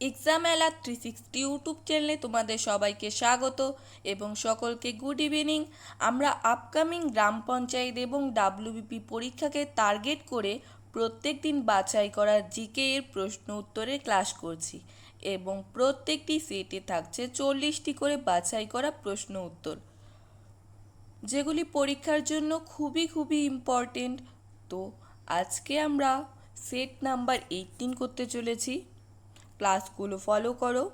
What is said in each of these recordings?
এক্সামেলা 360 YouTube চ্যানেলে তোমাদের সবাইকে স্বাগত এবং সকলকে গুড ইভিনিং। আমরা আপকামিং গ্রাম পঞ্চায়েত এবং ডাব্লিউবিপি পরীক্ষাকে টার্গেট করে প্রত্যেক দিন বাছাই করা জিকে এর প্রশ্ন উত্তরের ক্লাস করছি এবং প্রত্যেকটি সেটে থাকছে 40টি করে বাছাই করা প্রশ্ন উত্তর, যেগুলি পরীক্ষার জন্য খুবই ইম্পর্টেন্ট। তো আজকে আমরা সেট নাম্বার 18 করতে চলেছি। ক্লাসগুলো ফলো করো।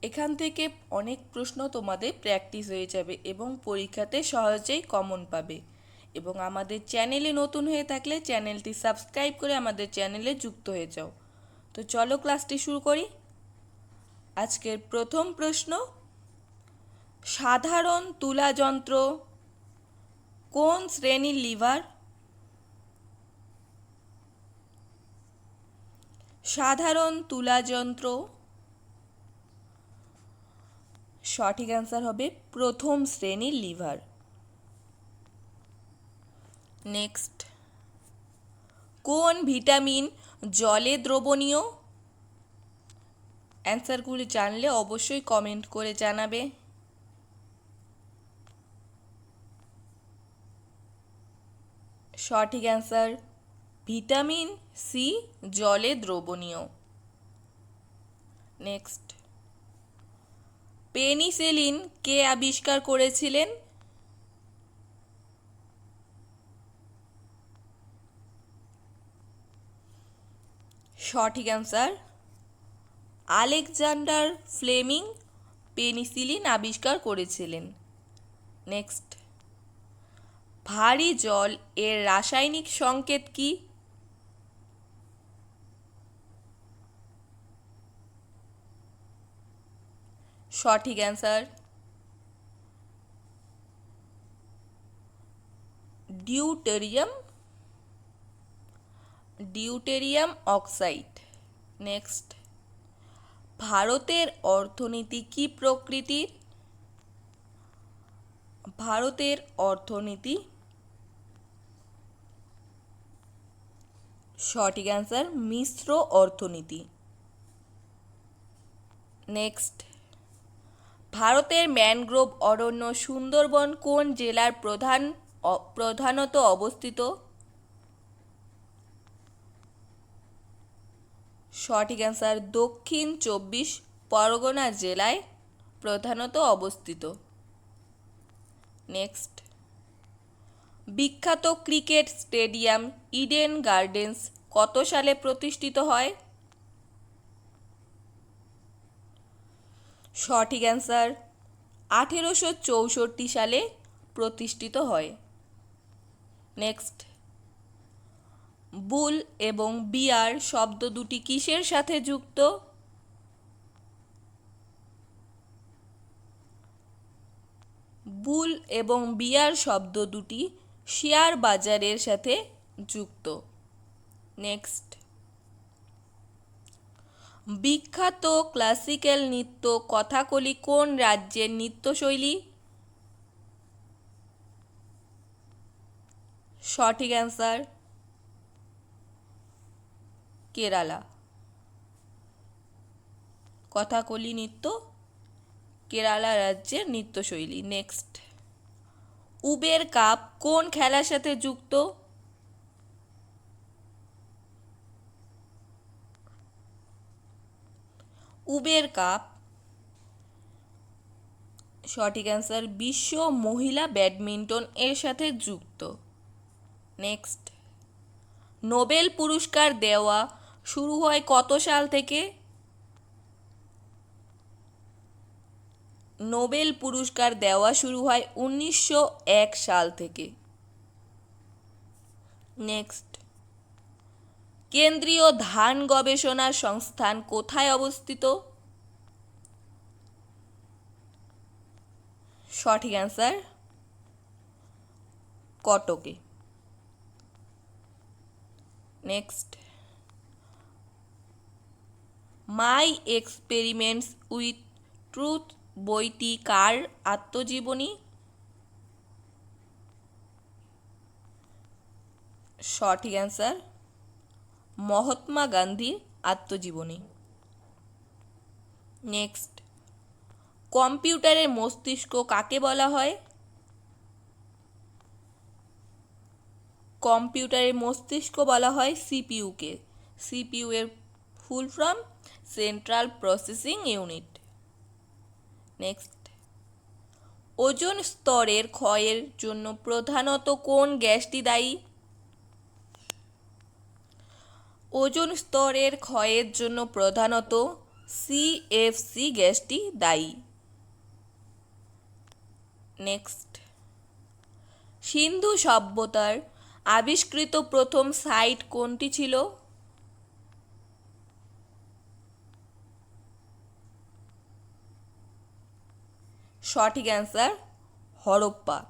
এখান থেকে অনেক প্রশ্ন তোমাদের প্র্যাকটিস হয়ে যাবে এবং পরীক্ষাতে সহজেই কমন পাবে। এবং আমাদের চ্যানেলে নতুন হয়ে থাকলে চ্যানেলটি সাবস্ক্রাইব করে আমাদের চ্যানেলে যুক্ত হয়ে যাও। তো চলো ক্লাসটি শুরু করি। আজকের প্রথম প্রশ্ন, সাধারণ তুলা যন্ত্র কোন শ্রেণীর লিভার? সাধারণ তুলা যন্ত্র সঠিক অ্যান্সার হবে প্রথম শ্রেণীর লিভার। নেক্সট, কোন ভিটামিন জলে দ্রবণীয়? অ্যান্সারগুলি জানলে অবশ্যই কমেন্ট করে জানাবে। সঠিক অ্যান্সার ভিটামিন সি জলে দ্রবণীয়। নেক্সট, পেনিসিলিন কে আবিষ্কার করেছিলেন? সঠিক অ্যান্সার আলেকজান্ডার ফ্লেমিং পেনিসিলিন আবিষ্কার করেছিলেন। নেক্সট, ভারী জল এর রাসায়নিক সংকেত কি? সঠিক অ্যান্সার ডিউটেরিয়াম অক্সাইড। নেক্সট, ভারতের অর্থনীতি কি প্রকৃতির? ভারতের অর্থনীতি সঠিক অ্যান্সার মিশ্র অর্থনীতি। নেক্সট, ভারতের ম্যানগ্রোভ অরণ্য সুন্দরবন কোন জেলার প্রধানত অবস্থিত? সঠিক অ্যান্সার দক্ষিণ 24 পরগনা জেলায় প্রধানত অবস্থিত। নেক্সট, বিখ্যাত ক্রিকেট স্টেডিয়াম ইডেন গার্ডেন্স কত সালে প্রতিষ্ঠিত হয়? সঠিক অ্যান্সার 1864 সালে প্রতিষ্ঠিত হয়। নেক্সট, বুল এবং বিয়ার শব্দ দুটি কিসের সাথে যুক্ত? বুল এবং বিয়ার শব্দ দুটি শেয়ার বাজারের সাথে যুক্ত। নেক্সট, বিখ্যাত ক্লাসিক্যাল নৃত্য কথাকলি কোন রাজ্যের নৃত্যশৈলী? সঠিক অ্যান্সার কেরালা। কথাকলি নৃত্য কেরালা রাজ্যের নৃত্যশৈলী। নেক্সট, উবের কাপ কোন খেলার সাথে যুক্ত? উবের কাপ সঠিক অ্যান্সার বিশ্ব মহিলা ব্যাডমিন্টন এর সাথে যুক্ত। নেক্সট, নোবেল পুরস্কার দেওয়া শুরু হয় কত সাল থেকে? নোবেল পুরস্কার দেওয়া শুরু হয় 1901 সাল থেকে। নেক্সট, কেন্দ্রীয় ধান গবেষণা সংস্থান কোথায় অবস্থিত? সঠিক অ্যান্সার কটকে। Next, my experiments with truth বইটি কার আত্মজীবনী? সঠিক অ্যান্সার মহাত্মা গান্ধীর আত্মজীবনী। নেক্সট, কম্পিউটারের মস্তিষ্ক কাকে বলা হয়? কম্পিউটারের মস্তিষ্ক বলা হয় সিপিইউকে। সিপিইউ এর full form central processing unit. Next, ozone স্তরের ক্ষয়ের জন্য প্রধানত কোন গ্যাসটি দায়ী? ওজোন স্তরের ক্ষয়ের জন্য প্রধানত সিএফসি গ্যাসটি দায়ী। নেক্সট, সিন্ধু সভ্যতার আবিষ্কৃত প্রথম সাইট কোনটি ছিল? সঠিক অ্যান্সার হরপ্পা।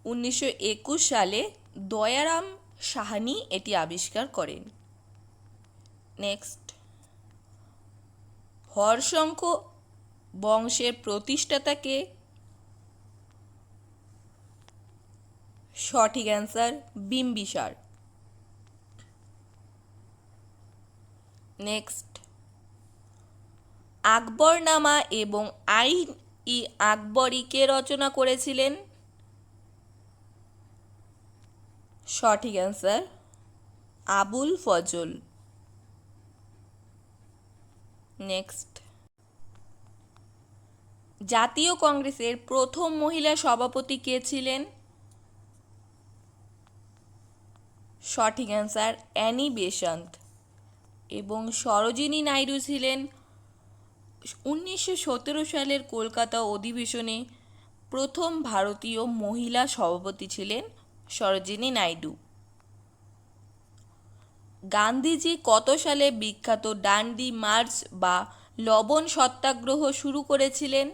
1921 সালে দয়ারাম সাহানি এটি আবিষ্কার করেন। নেক্সট, হর্ষঙ্ক বংশের প্রতিষ্ঠাতা কে? সঠিক অ্যান্সার বিম্বিসার। নেক্সট, আকবরনামা এবং আইন-ই আকবরী কে রচনা করেছিলেন? সঠিক অ্যান্সার আবুল ফজল। নেক্সট, জাতীয় কংগ্রেসের প্রথম মহিলা সভাপতি কে ছিলেন? সঠিক অ্যান্সার অ্যানি বেসান্ত। এবং সরোজিনী নাইডু ছিলেন 1917 সালের কলকাতা অধিবেশনে প্রথম ভারতীয় মহিলা সভাপতি ছিলেন সরোজিনী নাইডু। গান্ধীজি কত সালে বিখ্যাত ডান্ডি মার্চ বা লবণ সত্যাগ্রহ শুরু করেছিলেন?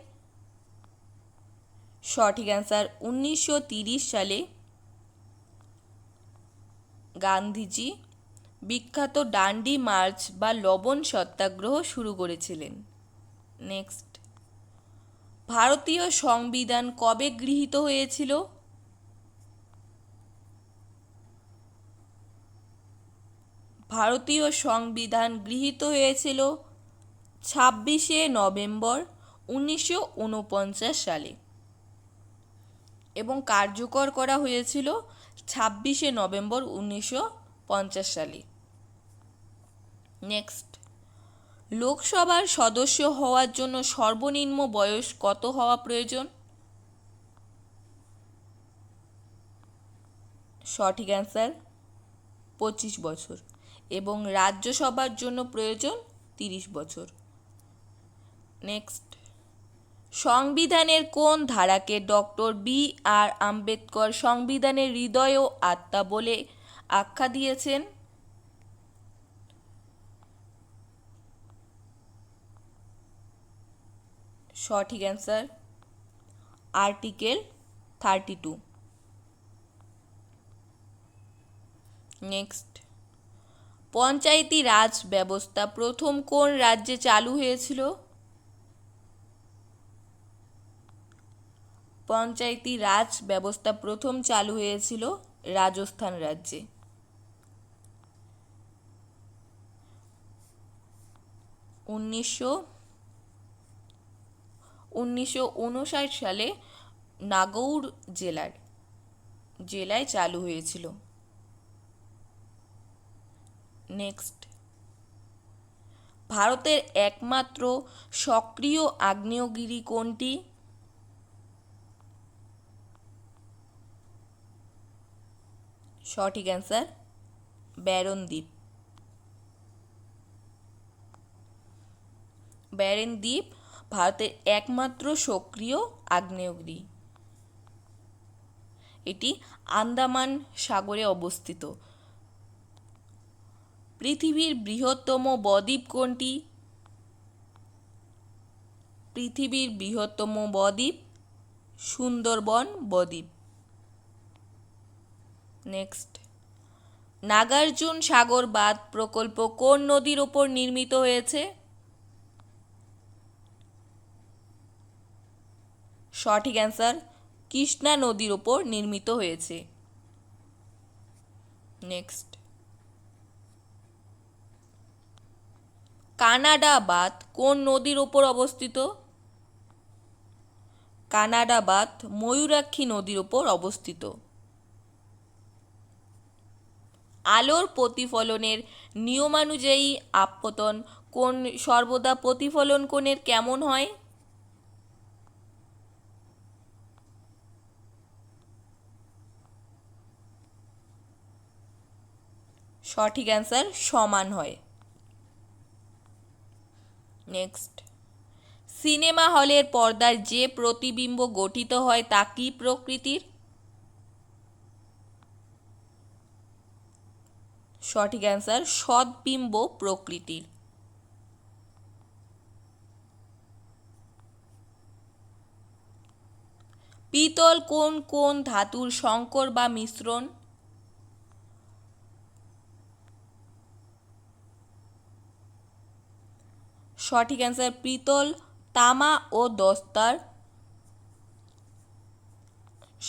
সঠিক অ্যান্সার 1930 সালে গান্ধীজি বিখ্যাত ডান্ডি মার্চ বা লবণ সত্যাগ্রহ শুরু করেছিলেন। নেক্সট, ভারতীয় সংবিধান কবে গৃহীত হয়েছিল? ভারতীয় সংবিধান গৃহীত হয়েছিল 26শে নভেম্বর 1949 সালে এবং কার্যকর করা হয়েছিল 26শে নভেম্বর 1950 সালে। নেক্সট, লোকসভার সদস্য হওয়ার জন্য সর্বনিম্ন বয়স কত হওয়া প্রয়োজন? সঠিক অ্যান্সার 25 বছর এবং রাজ্যসভার জন্য প্রয়োজন 30 বছর। নেক্সট, সংবিধানের কোন ধারাকে ডক্টর বি.আর. আম্বেদকর সংবিধানের হৃদয় ও আত্মা বলে আখ্যা দিয়েছেন? সঠিক অ্যান্সার আর্টিকেল 32। নেক্সট, পঞ্চায়েতি রাজ ব্যবস্থা প্রথম কোন রাজ্যে চালু হয়েছিল? পঞ্চায়েতি রাজ ব্যবস্থা প্রথম চালু হয়েছিল রাজস্থান রাজ্যে। 1959 সালে নাগৌর জেলায় চালু হয়েছিল। নেক্সট, ভারতের একমাত্র সক্রিয় আগ্নেয়গিরি কোনটি? সঠিক অ্যান্সার ব্যারন দ্বীপ। ব্যারন দ্বীপ ভারতের একমাত্র সক্রিয় আগ্নেয়গিরি। এটি আন্দামান সাগরে অবস্থিত। পৃথিবীর বৃহত্তম বদ্বীপ কোনটি? পৃথিবীর বৃহত্তম বদ্বীপ সুন্দরবন বদ্বীপ। নেক্সট, নাগার্জুন সাগর বাঁধ প্রকল্প কোন নদীর ওপর নির্মিত হয়েছে? সঠিক অ্যান্সার কৃষ্ণা নদীর ওপর নির্মিত হয়েছে। নেক্সট, কানাডা বাঁধ কোন নদীর ওপর অবস্থিত? কানাডা বাঁধ ময়ূরাক্ষী নদীর ওপর অবস্থিত। আলোর প্রতিফলনের নিয়মানুযায়ী আপতন কোণ সর্বদা প্রতিফলন কোণের কেমন হয়? সঠিক অ্যান্সার সমান হয়। নেক্সট, সিনেমা হলের পর্দার যে প্রতিবিম্ব গঠিত হয় তা কি প্রকৃতির? সঠিক অ্যান্সার সদ্বিম্ব প্রকৃতির। পিতল কোন কোন ধাতুর সংকর বা মিশ্রণ? সঠিক অ্যান্সার পিতল তামা ও দস্তার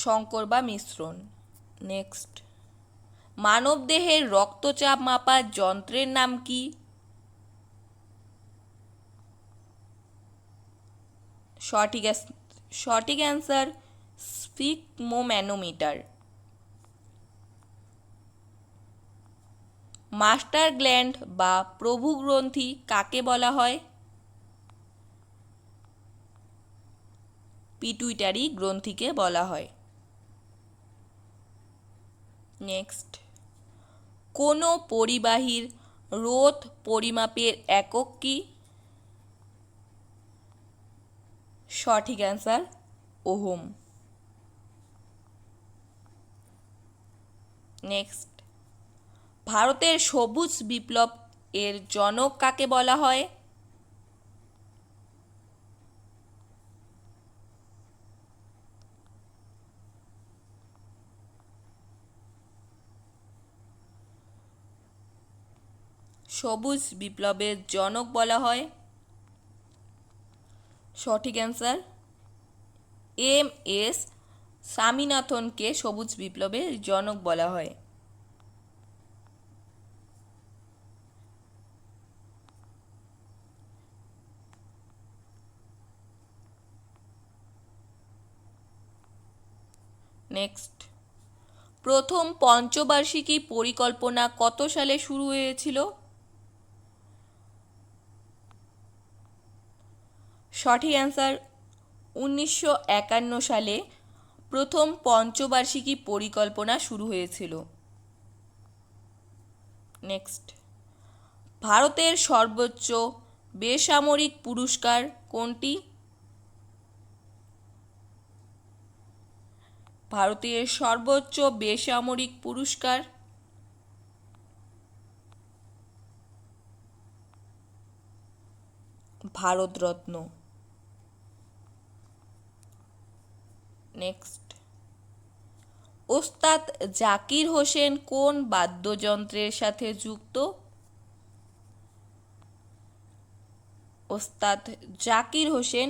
সংকর বা মিশ্রণ। নেক্সট, মানবদেহের রক্তচাপ মাপার যন্ত্রের নাম কি? সঠিক অ্যান্সার স্ফিগমোম্যানোমিটার। মাস্টার গ্ল্যান্ড বা প্রভুগ্রন্থি কাকে বলা হয়? পিটুইটারি গ্রন্থিকে বলা হয়। নেক্সট, কোনো পরিবাহীর রোধ পরিমাপের একক কি? সঠিক অ্যান্সার ওহম। নেক্সট, ভারতের সবুজ বিপ্লব এর জনক কাকে বলা হয়? সবুজ বিপ্লবের জনক বলা হয়। সঠিক অ্যান্সার এম.এস. স্বামীনাথনকে সবুজ বিপ্লবের জনক বলা হয়। নেক্সট, প্রথম পঞ্চবার্ষিকী পরিকল্পনা কত সালে শুরু হয়েছিল? সঠিক অ্যান্সার 1951 সালে প্রথম পঞ্চবার্ষিকী পরিকল্পনা শুরু হয়েছিল। নেক্সট, ভারতের সর্বোচ্চ বেসামরিক পুরস্কার কোনটি? ভারতের সর্বোচ্চ বেসামরিক পুরস্কার ভারতরত্ন। নেক্সট, ওস্তাদ জাকির হোসেন কোন বাদ্যযন্ত্রের সাথে যুক্ত? ওস্তাদ জাকির হোসেন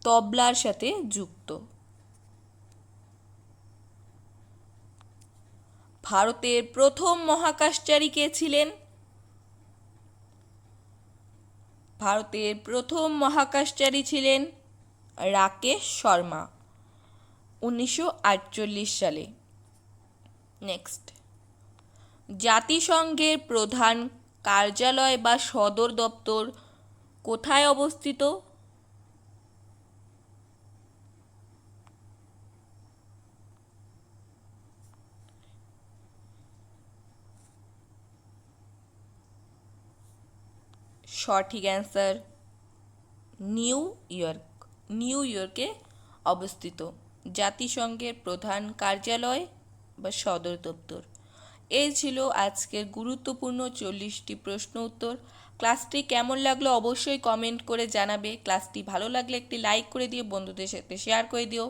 তবলার সাথে যুক্ত। ভারতের প্রথম মহাকাশচারী কে ছিলেন? ভারতের প্রথম মহাকাশচারী ছিলেন রাকেশ শর্মা 1948 সালে। নেক্সট, জাতিসংঘের প্রধান কার্যালয় বা সদর দপ্তর কোথায় অবস্থিত? সঠিক অ্যান্সার নিউ ইয়র্কে অবস্থিত জাতিসংঘের প্রধান কার্যালয় বা সদর দপ্তর। এই ছিল আজকের গুরুত্বপূর্ণ 40টি প্রশ্ন উত্তর। ক্লাসটি কেমন লাগলো অবশ্যই কমেন্ট করে জানাবে। ক্লাসটি ভালো লাগলে একটি লাইক করে দিও, বন্ধুদের সাথে শেয়ার করে দিও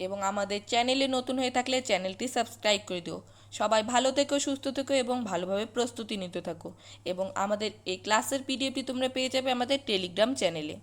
এবং আমাদের চ্যানেলে নতুন হয়ে থাকলে চ্যানেলটি সাবস্ক্রাইব করে দিও। সবাই ভালো থেকো, সুস্থ থেকো এবং ভালোভাবে প্রস্তুতি নিতে থাকো এবং আমাদের এই ক্লাসের পিডিএফটি তোমরা পেয়ে যাবে আমাদের টেলিগ্রাম চ্যানেলে।